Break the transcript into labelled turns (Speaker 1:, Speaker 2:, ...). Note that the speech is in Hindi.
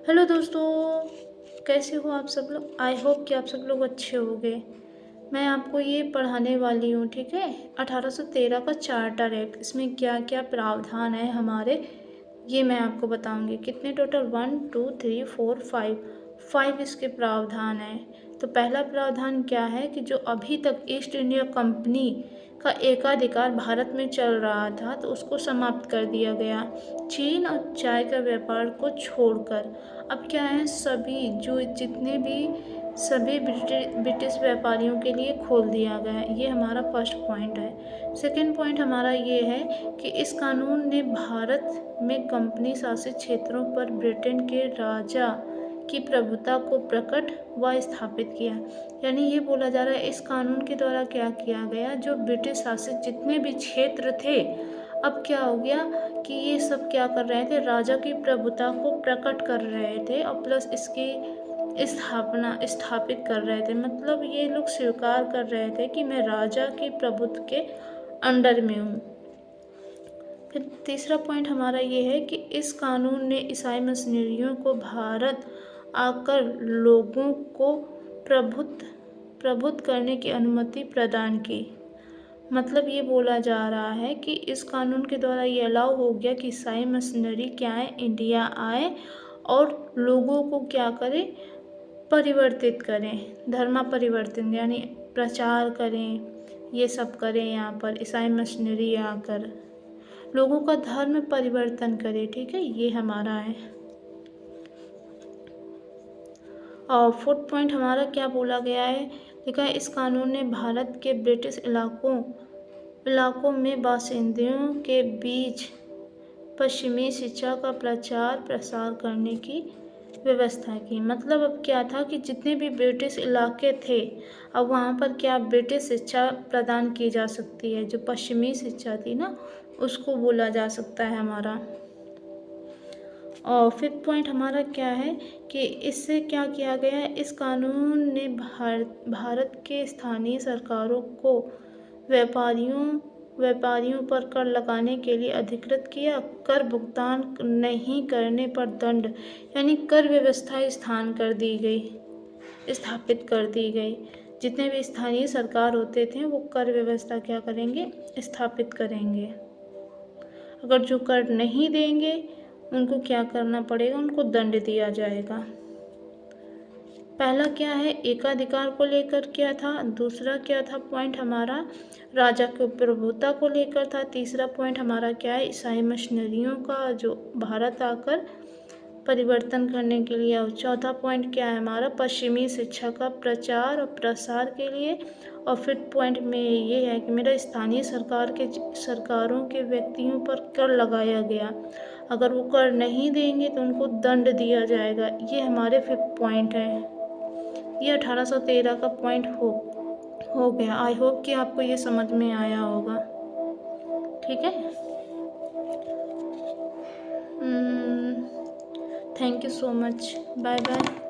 Speaker 1: हेलो दोस्तों, कैसे हो आप सब लोग। आई होप कि आप सब लोग अच्छे होंगे। मैं आपको ये पढ़ाने वाली हूँ, ठीक है। 1813 का चार्टर एक्ट, इसमें क्या क्या प्रावधान है हमारे, ये मैं आपको बताऊंगी। कितने टोटल, 1 2 3 4 5 इसके प्रावधान हैं। तो पहला प्रावधान क्या है कि जो अभी तक ईस्ट इंडिया कंपनी का एकाधिकार भारत में चल रहा था, तो उसको समाप्त कर दिया गया। चीन और चाय का व्यापार को छोड़कर अब क्या है, सभी जो जितने भी सभी ब्रिटिश व्यापारियों के लिए खोल दिया गया है। ये हमारा फर्स्ट पॉइंट है। सेकंड पॉइंट हमारा ये है कि इस कानून ने भारत में कंपनी शासित क्षेत्रों पर ब्रिटेन के राजा की प्रभुता को प्रकट व स्थापित किया। यानी ये बोला जा रहा है इस कानून के द्वारा क्या किया गया, जो ब्रिटिश शासित जितने भी क्षेत्र थे, अब क्या हो गया कि ये सब क्या कर रहे थे, राजा की प्रभुता को प्रकट कर रहे थे और प्लस इसकी स्थापित कर रहे थे। मतलब ये लोग स्वीकार कर रहे थे कि मैं राजा की प्रभुत्व के अंडर में हूँ। फिर तीसरा पॉइंट हमारा ये है कि इस कानून ने ईसाई मिशनरियों को भारत आकर लोगों को प्रबुद्ध करने की अनुमति प्रदान की। मतलब ये बोला जा रहा है कि इस कानून के द्वारा ये अलाउ हो गया कि ईसाई मिशनरी क्या है, इंडिया आए और लोगों को क्या करें, परिवर्तित करें, धर्म परिवर्तन यानी प्रचार करें, ये सब करें। यहाँ पर ईसाई मिशनरी आकर लोगों का धर्म परिवर्तन करे, ठीक है। ये हमारा है। और फोर्थ पॉइंट हमारा क्या बोला गया है, लिखा है इस कानून ने भारत के ब्रिटिश इलाकों में बासिंदियों के बीच पश्चिमी शिक्षा का प्रचार प्रसार करने की व्यवस्था की। मतलब अब क्या था कि जितने भी ब्रिटिश इलाके थे, अब वहाँ पर क्या ब्रिटिश शिक्षा प्रदान की जा सकती है। जो पश्चिमी शिक्षा थी ना, उसको बोला जा सकता है हमारा। और फिफ्थ पॉइंट हमारा क्या है कि इससे क्या किया गया है, इस कानून ने भारत के स्थानीय सरकारों को व्यापारियों पर कर लगाने के लिए अधिकृत किया। कर भुगतान नहीं करने पर दंड, यानी कर व्यवस्था स्थापित कर दी गई। जितने भी स्थानीय सरकार होते थे वो कर व्यवस्था क्या करेंगे, स्थापित करेंगे। अगर जो कर नहीं देंगे उनको क्या करना पड़ेगा, उनको दंड दिया जाएगा। पहला क्या है, एकाधिकार को लेकर क्या था। दूसरा क्या था पॉइंट हमारा, राजा की प्रभुता को लेकर था। तीसरा पॉइंट हमारा क्या है, ईसाई मिशनरियों का जो भारत आकर परिवर्तन करने के लिए। और चौथा पॉइंट क्या है हमारा, पश्चिमी शिक्षा का प्रचार और प्रसार के लिए। और फिफ्थ पॉइंट में ये है कि मेरा स्थानीय सरकारों के व्यक्तियों पर कर लगाया गया। अगर वो कर नहीं देंगे तो उनको दंड दिया जाएगा। ये हमारे फिफ्थ पॉइंट हैं। ये 1813 का पॉइंट हो गया। आई होप कि आपको ये समझ में आया होगा, ठीक है। Thank you so much, bye bye.